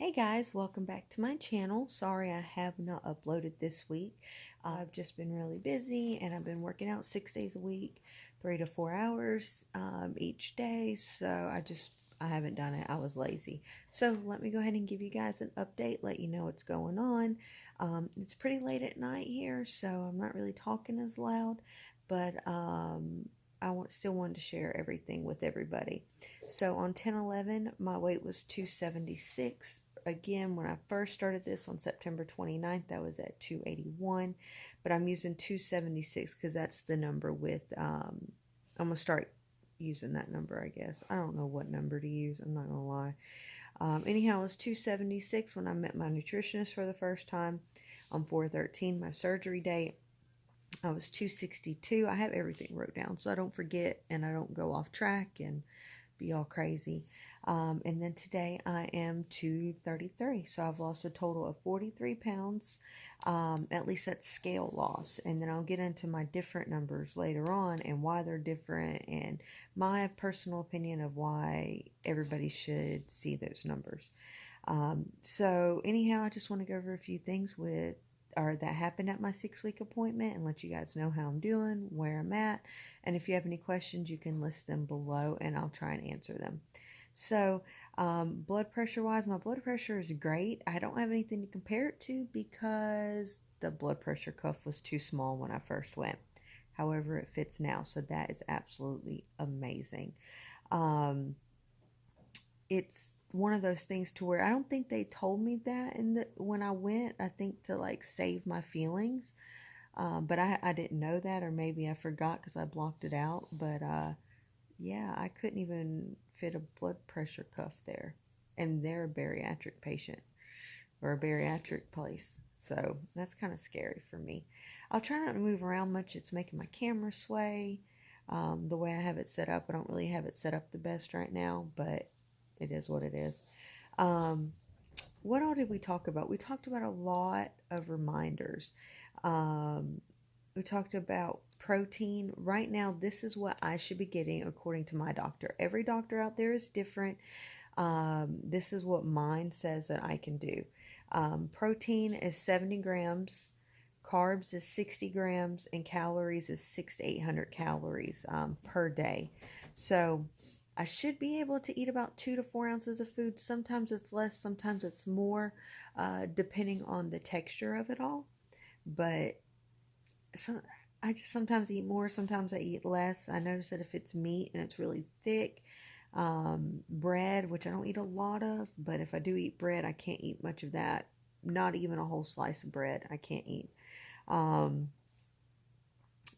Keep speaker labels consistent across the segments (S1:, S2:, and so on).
S1: Hey guys, welcome back to my channel. Sorry I have not uploaded this week. I've just been really busy and I've been working out 6 days a week, 3 to 4 hours each day. So I haven't done it. I was lazy. So let me go ahead and give you guys an update, let you know what's going on. It's pretty late at night here, so I'm not really talking as loud, but still wanted to share everything with everybody. So on 10/11, my weight was 276. Again, when I first started this on September 29th, I was at 281, but I'm using 276 because that's the number with, I'm going to start using that number, I guess. I don't know what number to use, I'm not going to lie. Anyhow, it was 276 when I met my nutritionist for the first time on 4/13, my surgery date. I was 262. I have everything wrote down so I don't forget and I don't go off track and be all crazy. And then today I am 233. So I've lost a total of 43 pounds. At least that's scale loss. And then I'll get into my different numbers later on and why they're different and my personal opinion of why everybody should see those numbers. So anyhow, I just want to go over a few things that happened at my 6-week appointment and let you guys know how I'm doing, where I'm at, and if you have any questions, you can list them below and I'll try and answer them. So, blood pressure wise, my blood pressure is great. I don't have anything to compare it to because the blood pressure cuff was too small when I first went. However, it fits now, so that is absolutely amazing. It's one of those things to where I don't think they told me that when I went. I think to like save my feelings, but I didn't know that, or maybe I forgot because I blocked it out. But yeah, I couldn't even fit a blood pressure cuff there, and they're a bariatric patient or a bariatric place, so that's kind of scary for me. I'll try not to move around much. It's making my camera sway. The way I have it set up, I don't really have it set up the best right now, but it is what it is. What all did we talk about? We talked about a lot of reminders. We talked about protein. Right now, this is what I should be getting according to my doctor. Every doctor out there is different. This is what mine says that I can do. Protein is 70 grams. Carbs is 60 grams. And calories is 600 to 800 calories per day. So I should be able to eat about 2 to 4 ounces of food. Sometimes it's less, sometimes it's more, depending on the texture of it all. But I just sometimes eat more, sometimes I eat less. I notice that if it's meat and it's really thick, bread, which I don't eat a lot of, but if I do eat bread, I can't eat much of that. Not even a whole slice of bread I can't eat.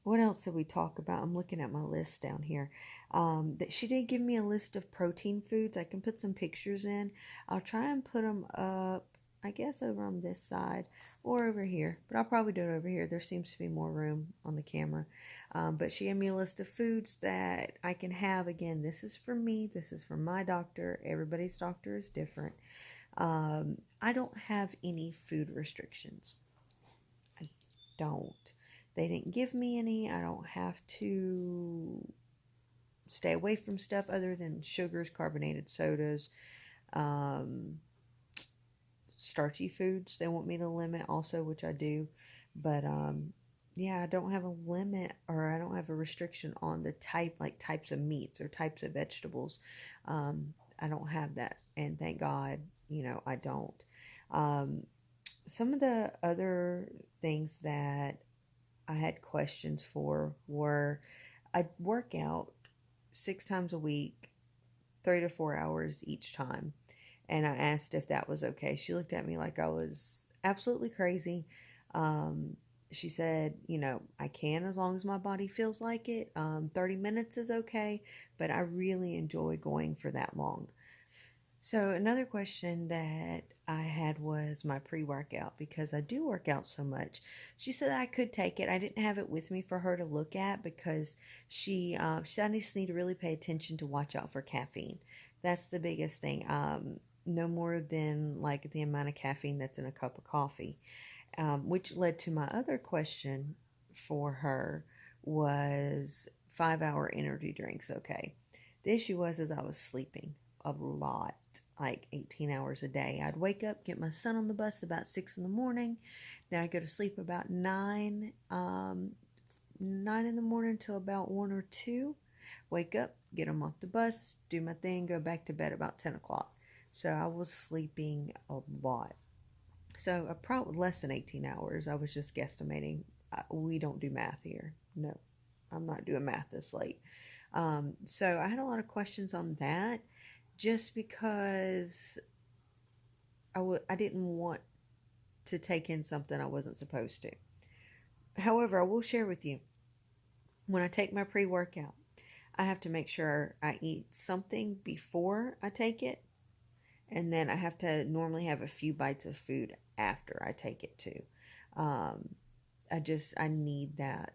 S1: What else did we talk about? I'm looking at my list down here. That she did give me a list of protein foods. I can put some pictures in. I'll try and put them up, I guess, over on this side or over here. But I'll probably do it over here. There seems to be more room on the camera. But she gave me a list of foods that I can have. Again, this is for me. This is for my doctor. Everybody's doctor is different. I don't have any food restrictions. I don't. They didn't give me any. I don't have to stay away from stuff other than sugars, carbonated sodas, starchy foods. They want me to limit also, which I do. But yeah, I don't have a limit, or I don't have a restriction on the types of meats or types of vegetables. I don't have that, and thank God, I don't. Some of the other things that I had questions for were, I work out 6 times a week, 3 to 4 hours each time. And I asked if that was okay. She looked at me like I was absolutely crazy. She said, I can as long as my body feels like it. 30 minutes is okay, but I really enjoy going for that long. So another question that I had was my pre-workout, because I do work out so much. She said I could take it. I didn't have it with me for her to look at because she I just need to really pay attention to watch out for caffeine. That's the biggest thing. No more than like the amount of caffeine that's in a cup of coffee, which led to my other question for her was 5-hour energy drinks. Okay. The issue was I was sleeping a lot. like 18 hours a day. I'd wake up, get my son on the bus about 6 in the morning. Then I'd go to sleep about 9 in the morning till about 1 or 2. Wake up, get him off the bus, do my thing, go back to bed about 10 o'clock. So I was sleeping a lot. So probably less than 18 hours. I was just guesstimating. We don't do math here. No, I'm not doing math this late. So I had a lot of questions on that just because I didn't want to take in something I wasn't supposed to. However, I will share with you, when I take my pre-workout, I have to make sure I eat something before I take it, and then I have to normally have a few bites of food after I take it too. Um, I need that.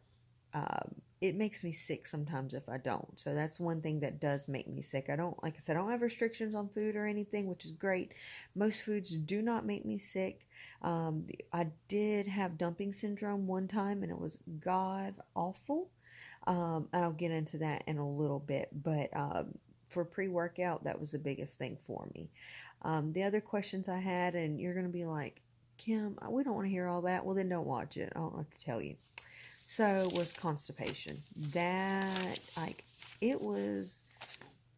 S1: It makes me sick sometimes if I don't. So that's one thing that does make me sick. Like I said, I don't have restrictions on food or anything, which is great. Most foods do not make me sick. I did have dumping syndrome one time, and it was god awful. And I'll get into that in a little bit, but for pre-workout, that was the biggest thing for me. The other questions I had, and you're going to be like, Kim, we don't want to hear all that. Well, then don't watch it. I don't know what to tell you. So was constipation. That, like, it was,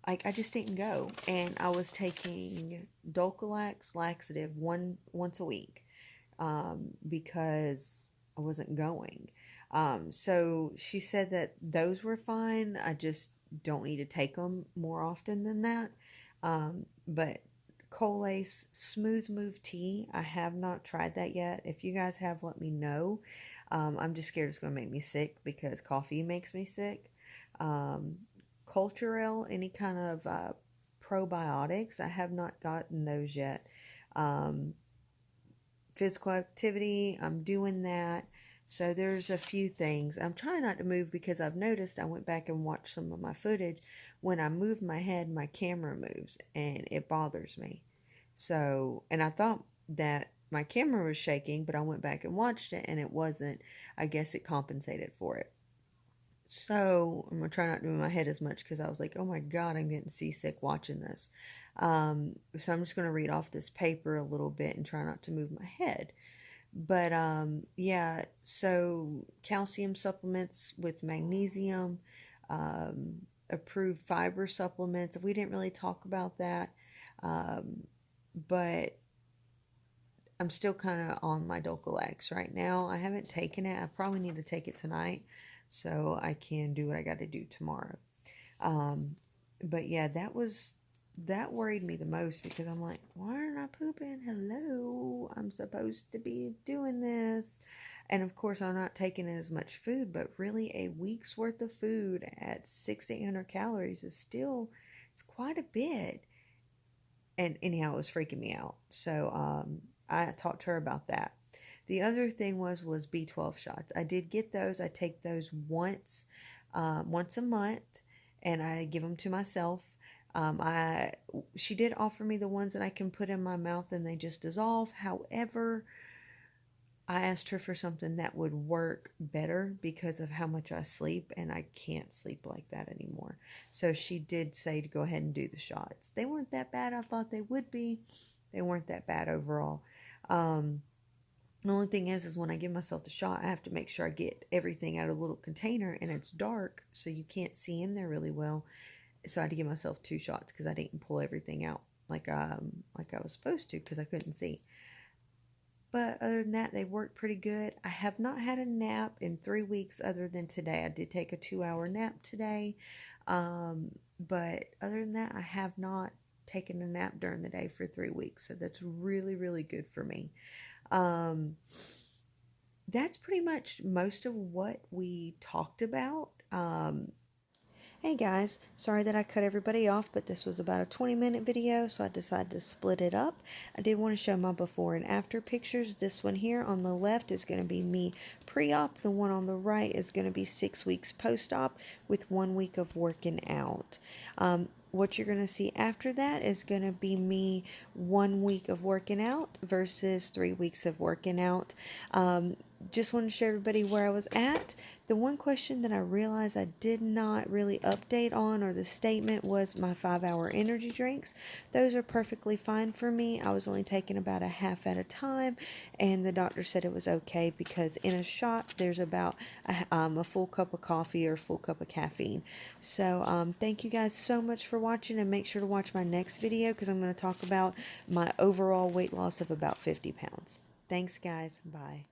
S1: like, I just didn't go. And I was taking Dulcolax laxative once a week because I wasn't going. So she said that those were fine. I just don't need to take them more often than that. But Colace Smooth Move Tea, I have not tried that yet. If you guys have, let me know. I'm just scared it's going to make me sick because coffee makes me sick. Culturelle, any kind of probiotics, I have not gotten those yet. Physical activity, I'm doing that. So there's a few things. I'm trying not to move because I've noticed, I went back and watched some of my footage. When I move my head, my camera moves and it bothers me. So, and I thought that my camera was shaking, but I went back and watched it and it wasn't. I guess it compensated for it. So I'm going to try not to move my head as much because I was like, oh my God, I'm getting seasick watching this. So I'm just going to read off this paper a little bit and try not to move my head. But yeah, so calcium supplements with magnesium, approved fiber supplements. We didn't really talk about that, but I'm still kind of on my Dulcolax right now. I haven't taken it. I probably need to take it tonight so I can do what I got to do tomorrow. But yeah, that worried me the most because I'm like, why aren't I pooping? Hello, I'm supposed to be doing this. And of course, I'm not taking in as much food, but really a week's worth of food at 600 to 800 calories is still, it's quite a bit. And anyhow, it was freaking me out. So I talked to her about that. The other thing was B12 shots. I did get those. I take those once a month, and I give them to myself. She did offer me the ones that I can put in my mouth and they just dissolve. However, I asked her for something that would work better because of how much I sleep, and I can't sleep like that anymore. So she did say to go ahead and do the shots. They weren't that bad. I thought they would be. They weren't that bad overall. The only thing is when I give myself the shot, I have to make sure I get everything out of a little container, and it's dark, so you can't see in there really well. So I had to give myself 2 shots because I didn't pull everything out like I was supposed to because I couldn't see. But other than that, they worked pretty good. I have not had a nap in 3 weeks other than today. I did take a 2-hour nap today. But other than that, I have not taken a nap during the day for 3 weeks. So that's really, really good for me. That's pretty much most of what we talked about. Hey guys, sorry that I cut everybody off, but this was about a 20-minute video, so I decided to split it up. I did want to show my before and after pictures. This one here on the left is going to be me pre-op. The one on the right is going to be 6 weeks post-op with 1 week of working out. What you're going to see after that is going to be me 1 week of working out versus 3 weeks of working out. Just want to show everybody where I was at. The one question that I realized I did not really update on, or the statement, was my 5-hour energy drinks. Those are perfectly fine for me. I was only taking about a half at a time, and the doctor said it was okay because in a shot there's about a full cup of coffee or a full cup of caffeine. So thank you guys so much for watching, and make sure to watch my next video because I'm going to talk about my overall weight loss of about 50 pounds. Thanks guys. Bye.